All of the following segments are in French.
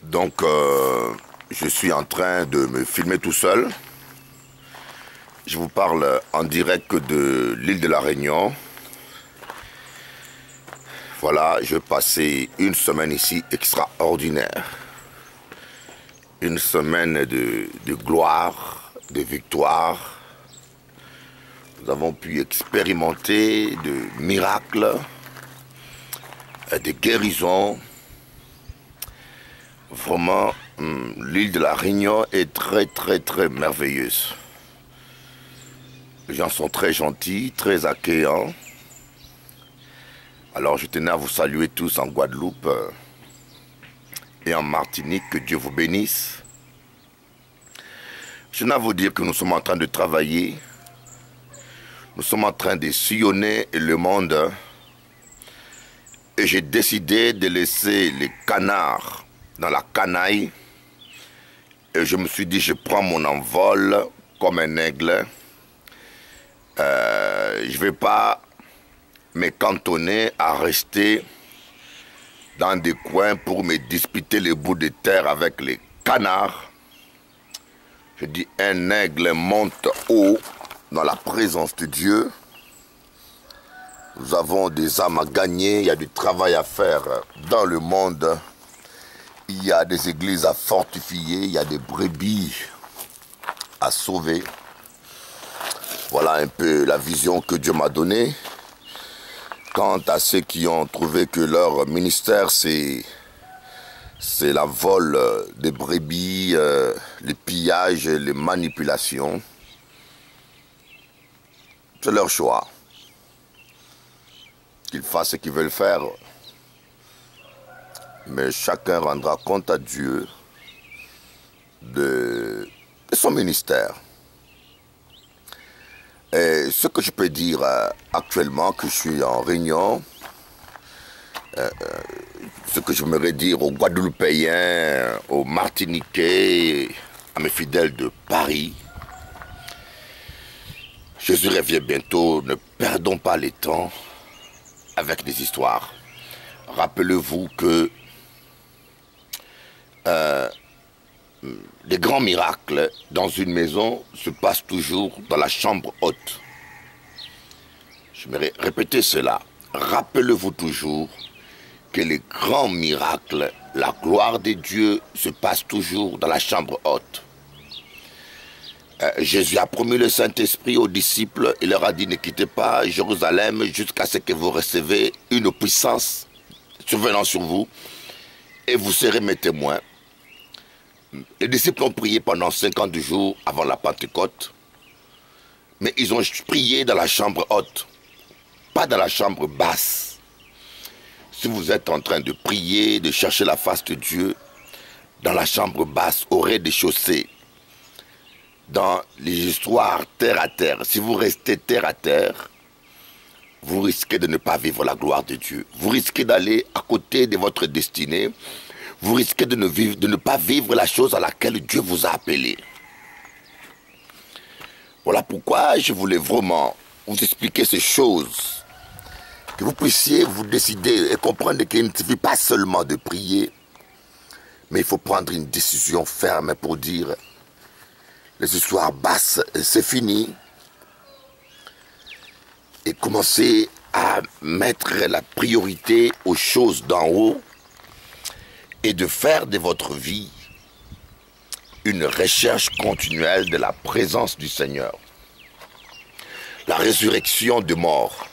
Donc, je suis en train de me filmer tout seul. Je vous parle en direct de l'île de la Réunion. Voilà, je vais passer une semaine ici extraordinaire. Une semaine de gloire, de victoire. Nous avons pu expérimenter de miracles, de guérisons. Vraiment, l'île de la Réunion est très merveilleuse. Les gens sont très gentils, très accueillants. Alors je tenais à vous saluer tous en Guadeloupe et en Martinique, que Dieu vous bénisse. Je tenais à vous dire que nous sommes en train de travailler. Nous sommes en train de sillonner le monde. Et j'ai décidé de laisser les canards dans la canaille. Et je me suis dit, je prends mon envol comme un aigle. Je ne vais pas me cantonner à rester dans des coins pour me disputer les bouts de terre avec les canards. Je dis, un aigle monte haut dans la présence de Dieu. Nous avons des âmes à gagner, il y a du travail à faire dans le monde. Il y a des églises à fortifier, il y a des brebis à sauver. Voilà un peu la vision que Dieu m'a donnée. Quant à ceux qui ont trouvé que leur ministère, c'est la vol des brebis, les pillages, les manipulations, c'est leur choix. Qu'ils fassent ce qu'ils veulent faire. Mais chacun rendra compte à Dieu de son ministère. Et ce que je peux dire actuellement, que je suis en réunion, ce que j'aimerais dire aux Guadeloupéens, aux Martiniquais, à mes fidèles de Paris, Jésus revient bientôt, ne perdons pas le temps avec des histoires. Rappelez-vous que les grands miracles dans une maison se passent toujours dans la chambre haute. Je vais répéter cela. Rappelez-vous toujours que les grands miracles, la gloire de Dieu se passe toujours dans la chambre haute. Jésus a promis le Saint-Esprit aux disciples. Il leur a dit, ne quittez pas Jérusalem jusqu'à ce que vous recevez une puissance survenant sur vous et vous serez mes témoins. Les disciples ont prié pendant 50 jours avant la Pentecôte, mais ils ont prié dans la chambre haute, pas dans la chambre basse. Si vous êtes en train de prier, de chercher la face de Dieu, dans la chambre basse, au rez-de-chaussée, dans les histoires terre à terre, si vous restez terre à terre, vous risquez de ne pas vivre la gloire de Dieu. Vous risquez d'aller à côté de votre destinée. Vous risquez de ne pas vivre la chose à laquelle Dieu vous a appelé. Voilà pourquoi je voulais vraiment vous expliquer ces choses. Que vous puissiez vous décider et comprendre qu'il ne suffit pas seulement de prier, mais il faut prendre une décision ferme pour dire les histoires basses, c'est fini. Et commencer à mettre la priorité aux choses d'en haut et de faire de votre vie une recherche continuelle de la présence du Seigneur. La résurrection des morts.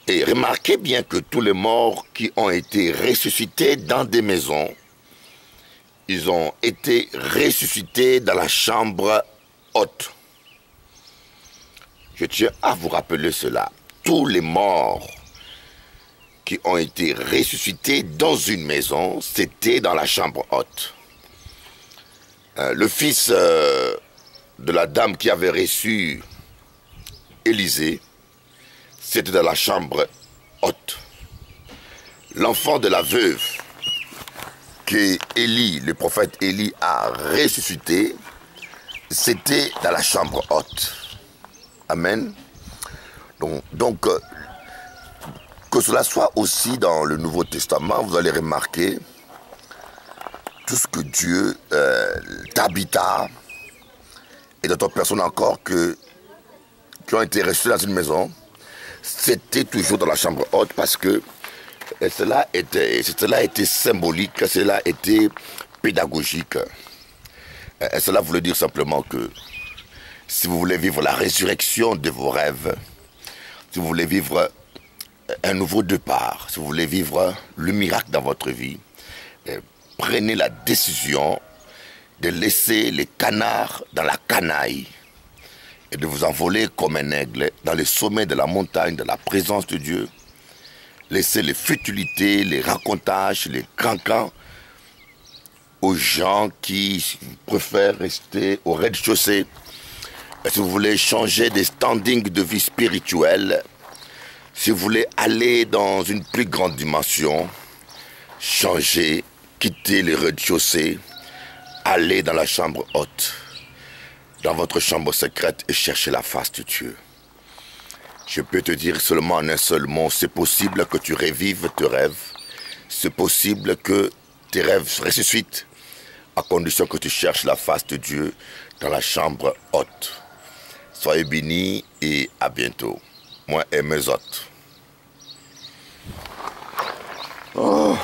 Et remarquez bien que tous les morts qui ont été ressuscités dans des maisons, ils ont été ressuscités dans la chambre haute. Je tiens à vous rappeler cela. Tous les morts qui ont été ressuscités dans une maison, c'était dans la chambre haute. Le fils de la dame qui avait reçu Élisée, c'était dans la chambre haute. L'enfant de la veuve que Élie, le prophète Élie, a ressuscité, c'était dans la chambre haute. Amen. Donc que cela soit aussi dans le Nouveau Testament, vous allez remarquer tout ce que Dieu t'habita et d'autres personnes encore qui ont été reçues dans une maison, c'était toujours dans la chambre haute parce que cela était symbolique, cela était pédagogique. Et cela voulait dire simplement que si vous voulez vivre la résurrection de vos rêves, si vous voulez vivre un nouveau départ, si vous voulez vivre le miracle dans votre vie, prenez la décision de laisser les canards dans la canaille et de vous envoler comme un aigle dans les sommets de la montagne, de la présence de Dieu. Laissez les futilités, les racontages, les cancans aux gens qui préfèrent rester au rez-de-chaussée. Si vous voulez changer des standings de vie spirituelle, si vous voulez aller dans une plus grande dimension, changez, quittez les rez-de-chaussée, allez dans la chambre haute, dans votre chambre secrète et cherchez la face de Dieu. Je peux te dire seulement en un seul mot, c'est possible que tu revives tes rêves, c'est possible que tes rêves ressuscitent, à condition que tu cherches la face de Dieu dans la chambre haute. Soyez bénis et à bientôt. Moi et mes hôtes. Oh.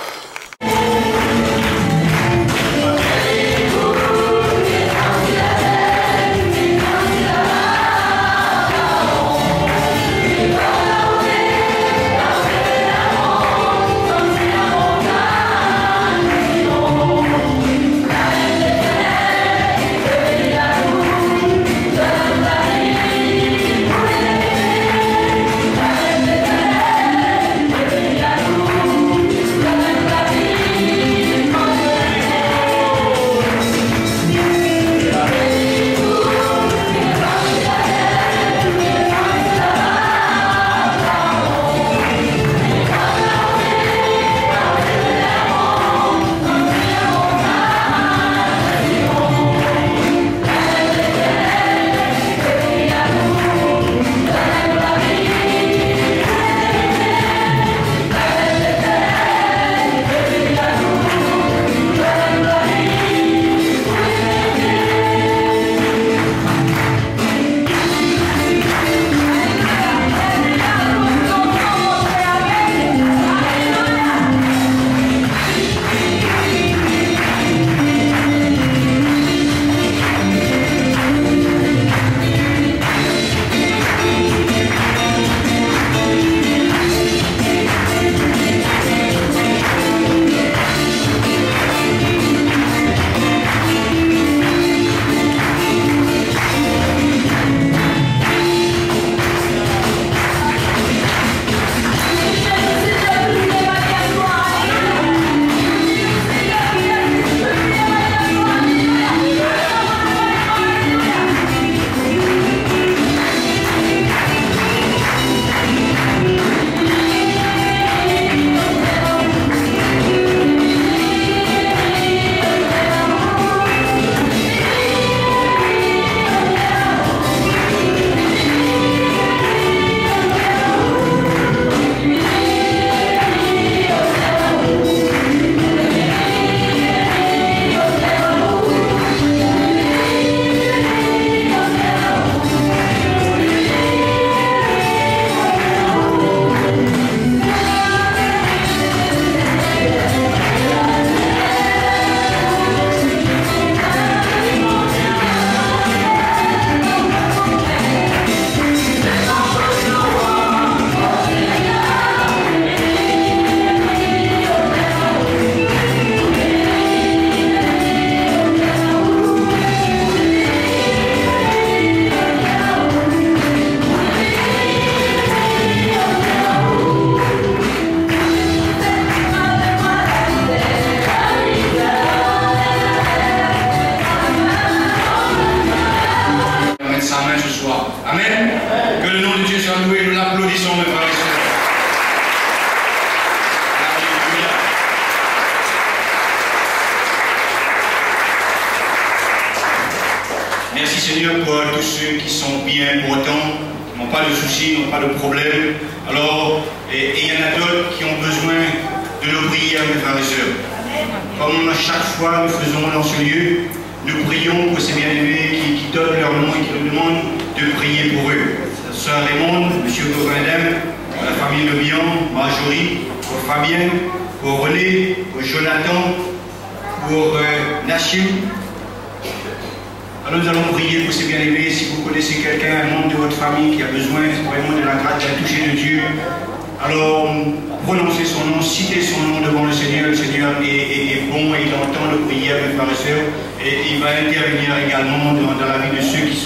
Merci Seigneur pour tous ceux qui sont bien pour autant, qui n'ont pas de soucis, n'ont pas de problèmes. Alors, et il y en a d'autres qui ont besoin de nos prières, mes frères et sœurs. Comme chaque fois nous faisons dans ce lieu, nous prions pour ces bien-aimés qui donnent leur nom et qui nous demandent de prier pour eux. Sœur Raymond, M. Gobindem, la famille Le Bihan, Marjorie, pour Fabien, pour René, pour Jonathan, pour Nachim. Alors nous allons prier pour ces bien-aimés. Si vous connaissez quelqu'un, un membre de votre famille qui a besoin vraiment de la grâce, de toucher de Dieu, alors prononcez son nom, citez son nom devant le Seigneur. Le Seigneur est bon et il entend nos prières, mes frères et sœurs, et il va intervenir également dans la vie de ceux qui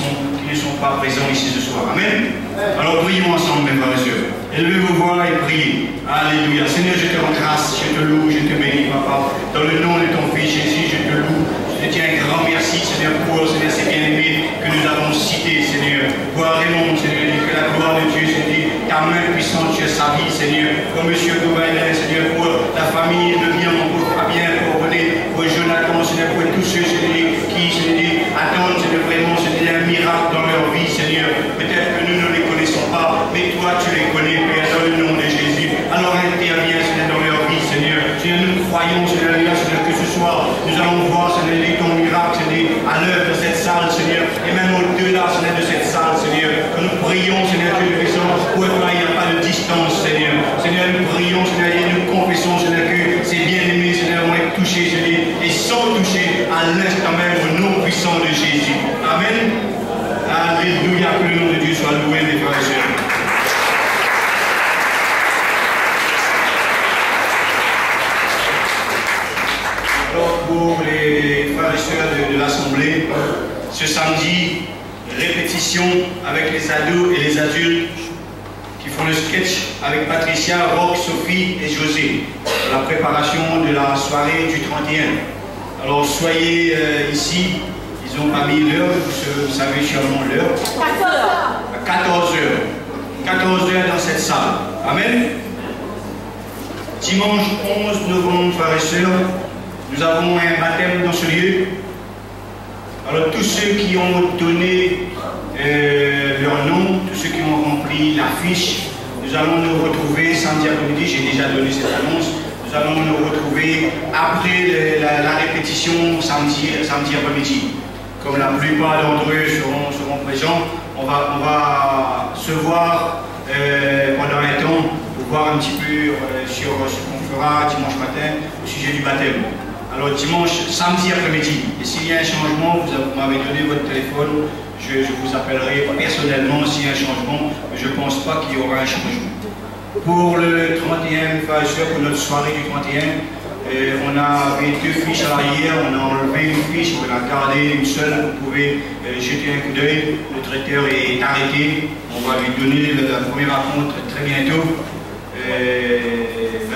ne sont pas présents ici ce soir. Amen. Alors prions ensemble, mes frères et sœurs. Élevez vos voix et priez. Alléluia. Seigneur, je te rends grâce, je te loue, je te bénis, papa. Dans le nom de ton Fils Jésus, je te loue. Je te tiens un grand merci, Seigneur, pour Seigneur, ces bien-aimés que nous avons cités, Seigneur. Pour Raymond, Seigneur, que la gloire de Dieu, Seigneur, ta main puissante sur sa vie, Seigneur. Pour M. Gouvernement, Seigneur, pour la famille de bien, pour Fabien, pour René, pour Jonathan, Seigneur, pour tous ceux, Seigneur, qui, Seigneur, attendent, Seigneur, vraiment, Seigneur, un miracle dans leur vie, Seigneur. Peut-être que nous ne les connaissons pas, mais toi, tu les connais, Père, dans le nom de Jésus. Alors interviens, Seigneur, dans leur vie, Seigneur. Seigneur, nous croyons, Seigneur, que ce soir, nous allons voir, Seigneur, ton miracle, Seigneur, à l'œuvre de cette salle, Seigneur, et même au-delà, Seigneur, de cette salle, Seigneur, que nous prions, Seigneur, Dieu de puissance, pour toi, il n'y a pas de distance, Seigneur. Seigneur, nous prions, Seigneur, et nous confessons, Seigneur, que ces bien-aimés, Seigneur, vont être touchés, Seigneur, et sont touchés à l'instant même au nom puissant de Jésus. Amen. Alléluia, que le nom de Dieu soit loué, mes frères et sœurs. Pour les frères et sœurs de l'Assemblée, ce samedi, répétition avec les ados et les adultes qui font le sketch avec Patricia, Roch, Sophie et José. La préparation de la soirée du 31. Alors soyez ici, ils n'ont pas mis l'heure, vous savez sûrement l'heure. 14 heures. 14 heures dans cette salle. Amen. Dimanche 11 novembre, frères et sœurs, nous avons un baptême dans ce lieu. Alors tous ceux qui ont donné leur nom, tous ceux qui ont rempli la fiche, nous allons nous retrouver samedi après-midi, j'ai déjà donné cette annonce, nous allons nous retrouver après la répétition samedi après-midi. Comme la plupart d'entre eux seront présents, on va se voir pendant un temps pour voir un petit peu sur ce qu'on fera dimanche matin au sujet du baptême. Alors samedi après-midi, et s'il y a un changement, vous m'avez donné votre téléphone, je vous appellerai personnellement s'il y a un changement, mais je ne pense pas qu'il y aura un changement. Pour le 31, frères et sœurs, pour notre soirée du 31, on avait 2 fiches à l'arrière, on a enlevé une fiche, on a gardé une seule, vous pouvez jeter un coup d'œil, le traiteur est arrêté, on va lui donner la première rencontre très bientôt.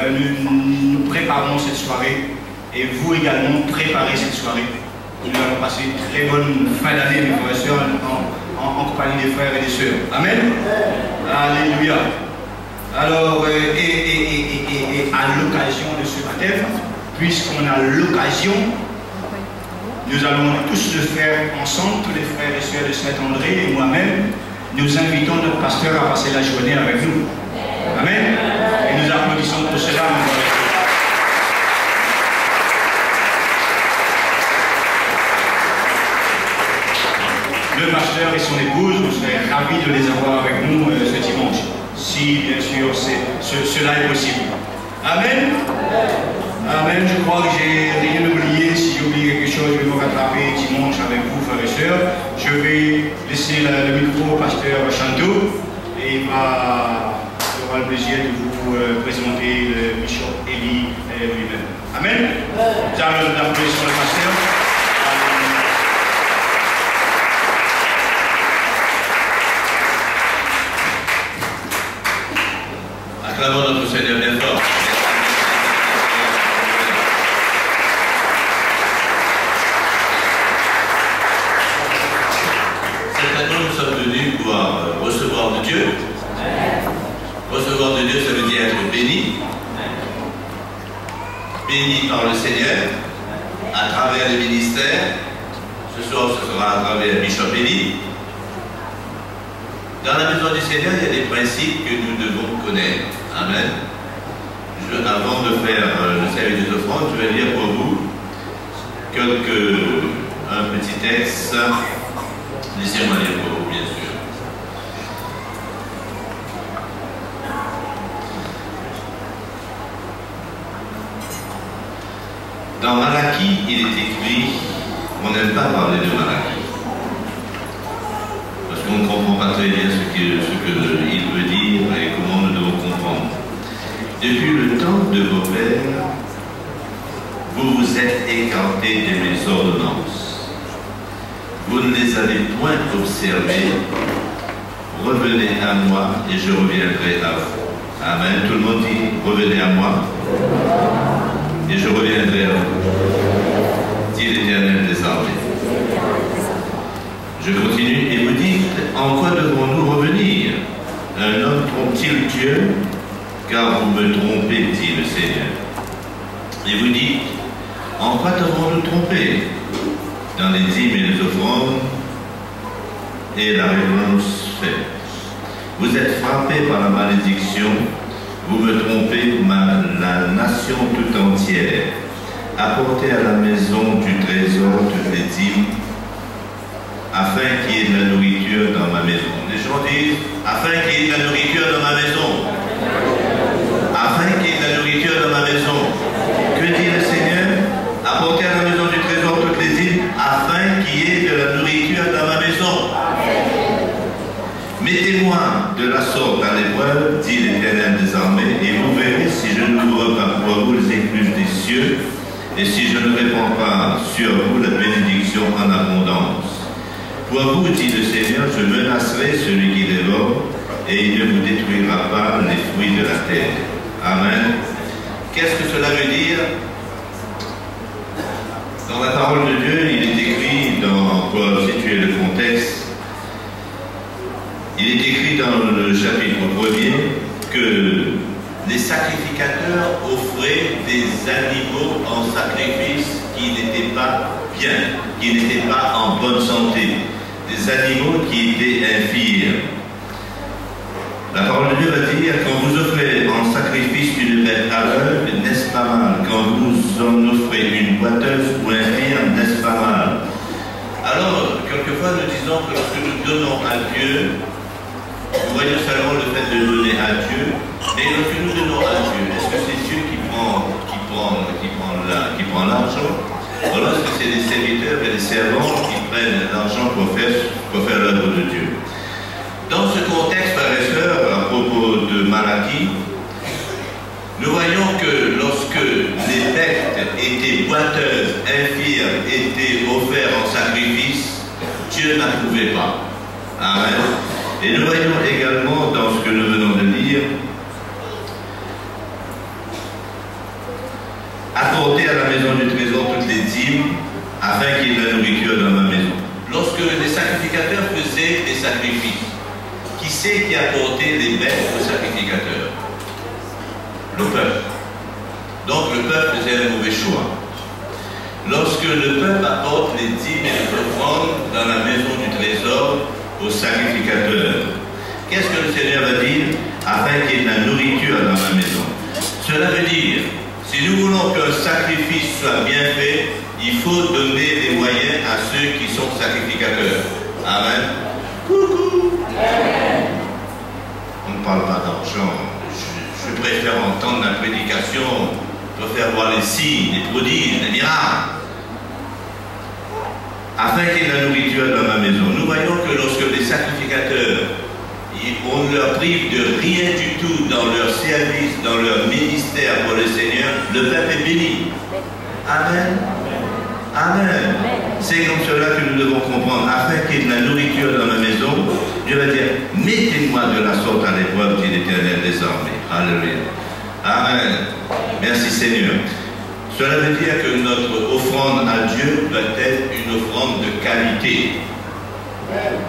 Nous préparons cette soirée. Et vous également, préparez cette soirée. Nous allons passer une très bonne fin d'année, mes frères et sœurs, en compagnie des frères et des sœurs. Amen. Alléluia. Alors, et à l'occasion de ce baptême, puisqu'on a l'occasion, nous allons tous le faire ensemble, tous les frères et sœurs de Saint-André et moi-même, nous invitons notre pasteur à passer la journée avec nous. Amen. Et nous applaudissons pour cela, mes frères et sœurs. Le pasteur et son épouse, nous serons ravis de les avoir avec nous ce dimanche, si bien sûr cela est possible. Amen. Amen. Je crois que j'ai rien oublié. Si j'ai oublié quelque chose, je vais me rattraper dimanche avec vous, frères et sœurs. Je vais laisser le micro au pasteur Chanto et il aura le plaisir de vous présenter le bishop Élie lui-même. Amen. Nous allons appeler sur le pasteur. Acclamons notre Seigneur bien fort. Cette année, nous sommes venus pour recevoir de Dieu. Recevoir de Dieu, ça veut dire être béni. Béni par le Seigneur, à travers les ministères. Ce soir, ce sera à travers Bishop Élie. Dans la maison du Seigneur, il y a des principes que nous devons connaître. Amen. avant de faire le service des offrandes, je vais lire pour vous un petit texte. Laissez-moi lire pour vous, bien sûr. Dans Malachie, il est écrit, on n'aime pas parler de Malachie, parce qu'on ne comprend pas très bien ce qu'il veut dire et comment nous devons comprendre. Depuis le temps de vos pères, vous vous êtes écartés de mes ordonnances. Vous ne les avez point observées. Revenez à moi et je reviendrai à vous. Amen. Tout le monde dit, revenez à moi et je reviendrai à vous, dit l'Éternel des armées. Je continue, et vous dites, en quoi devons-nous revenir? Un homme trompe-t-il Dieu? Car vous me trompez, dit le Seigneur. Et vous dites, en quoi devons-nous tromper? Dans les dîmes et les offrandes, et la réponse faite. Vous êtes frappés par la malédiction, vous me trompez, la nation tout entière. Apportez à la maison du trésor toutes les dîmes, afin qu'il y ait de la nourriture dans ma maison. Les gens disent, afin qu'il y ait de la nourriture dans ma maison. Afin qu'il y ait de la nourriture dans ma maison. Que dit le Seigneur? Apportez à la maison du trésor toutes les dîmes, afin qu'il y ait de la nourriture dans ma maison. Mettez-moi de la sorte à l'épreuve, dit l'Éternel des armées, et vous verrez si je n'ouvre pas pour vous les écluses des cieux, et si je ne répands pas sur vous la bénédiction en abondance. Pour vous, dit le Seigneur, je menacerai celui qui dévore, et il ne vous détruira pas les fruits de la terre. Amen. Qu'est-ce que cela veut dire? Dans la parole de Dieu, il est écrit, pour situer le contexte, il est écrit dans le chapitre 1er que les sacrificateurs offraient des animaux en sacrifice qui n'étaient pas bien, qui n'étaient pas en bonne santé, des animaux qui étaient infirmes. La parole de Dieu va dire, quand vous offrez en sacrifice une bête aveugle, n'est-ce pas mal? Quand vous en offrez une boiteuse ou infirme, n'est-ce pas mal? Alors, quelquefois, nous disons que lorsque nous donnons à Dieu, nous voyons seulement le fait de donner à Dieu, mais lorsque nous donnons à Dieu, est-ce que c'est Dieu qui prend l'argent? Ou alors est-ce que c'est les serviteurs et les servants qui prennent l'argent pour faire l'œuvre de Dieu? Dans ce contexte, frères et sœurs, à propos de Malachie, nous voyons que lorsque les bêtes étaient boiteuses, infirmes, étaient offertes en sacrifice, Dieu n'approuvait pas. Amen. Et nous voyons également dans ce que nous venons de lire, apporter à la maison du trésor toutes les dîmes, afin qu'il y ait de la nourriture dans ma maison. Lorsque les sacrificateurs faisaient des sacrifices, qui c'est qui apportait les bêtes aux sacrificateurs? Le peuple. Donc le peuple faisait un mauvais choix. Lorsque le peuple apporte les dîmes et les offrandes dans la maison du trésor aux sacrificateurs, qu'est-ce que le Seigneur va dire? Afin qu'il y ait de la nourriture dans ma maison. Cela veut dire, si nous voulons qu'un sacrifice soit bien fait, il faut donner des moyens à ceux qui sont sacrificateurs. Amen. Coucou. On ne parle pas d'argent. Je préfère entendre la prédication, je préfère voir les signes, les prodiges, les miracles. Afin qu'il y ait de la nourriture dans ma maison. Nous voyons que lorsque les sacrificateurs, on ne leur prive de rien du tout dans leur service, dans leur ministère pour le Seigneur, le peuple est béni. Amen. Amen. C'est comme cela que nous devons comprendre. Afin qu'il y ait de la nourriture dans ma maison, Dieu va dire, mettez-moi de la sorte à l'épreuve, dit l'Éternel des armées. Alléluia. Amen. Merci Seigneur. Cela veut dire que notre offrande à Dieu doit être une offrande de qualité.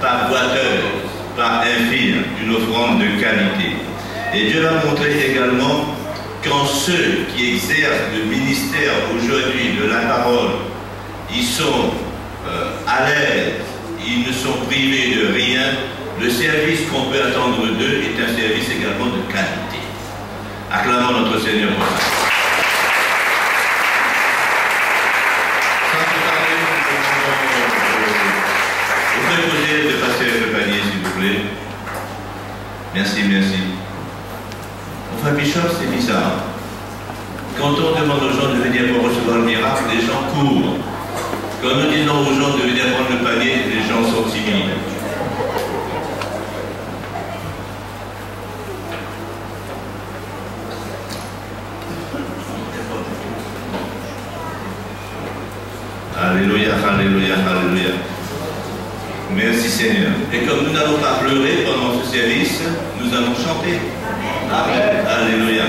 Pas boiteuse, pas infime, une offrande de qualité. Et Dieu va montrer également quand ceux qui exercent le ministère aujourd'hui de la parole, ils sont à l'aise, ils ne sont privés de rien, le service qu'on peut attendre d'eux est un service également de qualité. Acclamons notre Seigneur pour ça. Vous pouvez poser de passer avec le panier, s'il vous plaît. Merci, merci. Mon frère Bishop, c'est bizarre. Quand on demande aux gens de venir pour recevoir le miracle, les gens courent. Quand nous disons aux gens de venir prendre le panier, les gens sont timides. Alléluia, alléluia, alléluia. Merci Seigneur. Et comme nous n'allons pas pleurer pendant ce service, nous allons chanter. Amen. Alléluia.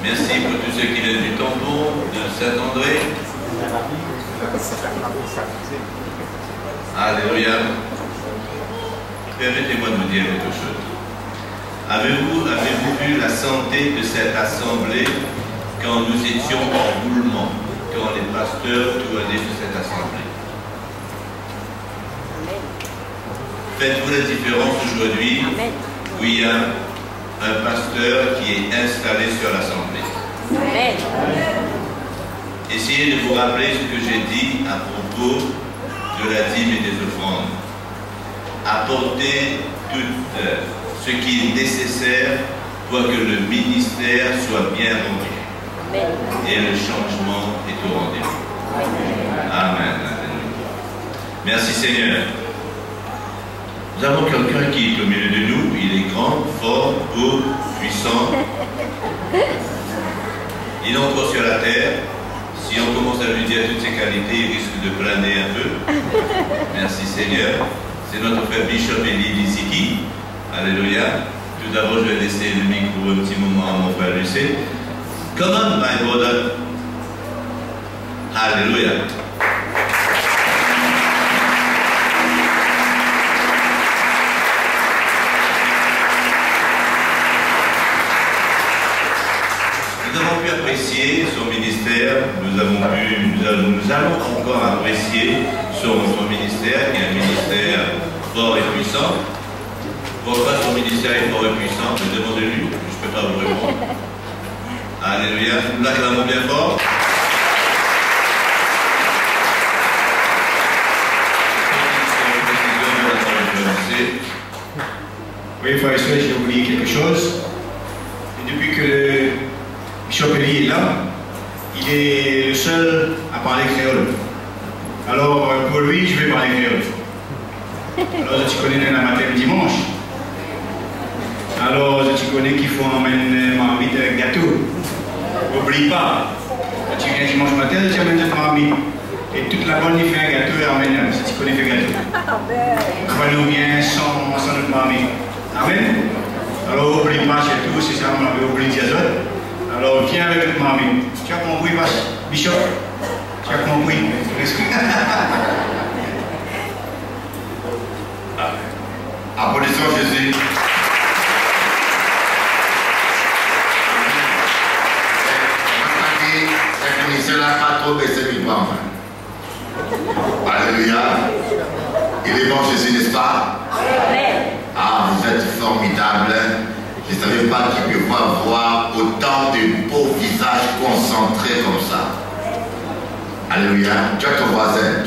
Merci pour tous ceux qui viennent du Tampon, de Saint-André. Alléluia. Permettez-moi de vous dire quelque chose. Avez-vous vu la santé de cette assemblée quand nous étions en roulement, quand les pasteurs tournaient sur cette assemblée? Faites-vous la différence aujourd'hui où il y a un pasteur qui est installé sur l'assemblée? Essayez de vous rappeler ce que j'ai dit à propos de la dîme et des offrandes. Apportez tout ce qui est nécessaire pour que le ministère soit bien rendu. Et le changement est au rendez-vous. Amen. Merci Seigneur. Nous avons quelqu'un qui est au milieu de nous. Il est grand, fort, beau, puissant. Il est encore sur la terre. Si on commence à lui dire toutes ses qualités, il risque de planer un peu. Merci Seigneur. C'est notre frère Bishop Eli Liziki. Alléluia. Tout d'abord, je vais laisser le micro un petit moment à mon frère Lucé. Come on, my brother. Alléluia. Nous avons pu apprécier son ministère, nous allons encore apprécier son ministère, qui est un ministère fort et puissant. Pourquoi son ministère est fort et puissant? Demandez-lui, je ne peux pas vous répondre. Alléluia, nous l'acclamons bien fort. Oui, frère et soeur, j'ai oublié quelque chose. Et depuis que le Bishop Alors, pour lui, je vais parler créole. Alors, tu connais le matin le dimanche. Alors, tu connais qu'il faut emmener marmite avec gâteau. N'oublie pas. Tu viens dimanche matin, tu amènes cette marmite. Et toute la bonne, il fait un gâteau et emmène, si tu connais faire gâteau. Crois-nous bien sans notre marmite. Amen. Alors, n'oublie pas, c'est tout, c'est ça, on avait oublié diazole. Alors, viens avec notre marmite. Tu as compris, Bishop? Tu as compris? Applaudissons Jésus. Cela n'a pas trop baissé mes bras. Alléluia. Il est bon Jésus, n'est-ce pas? Ah, vous êtes formidable. Je ne savais pas qu'il pouvait avoir autant de beaux visages concentrés comme ça. Alléluia. Tu as ton voisin.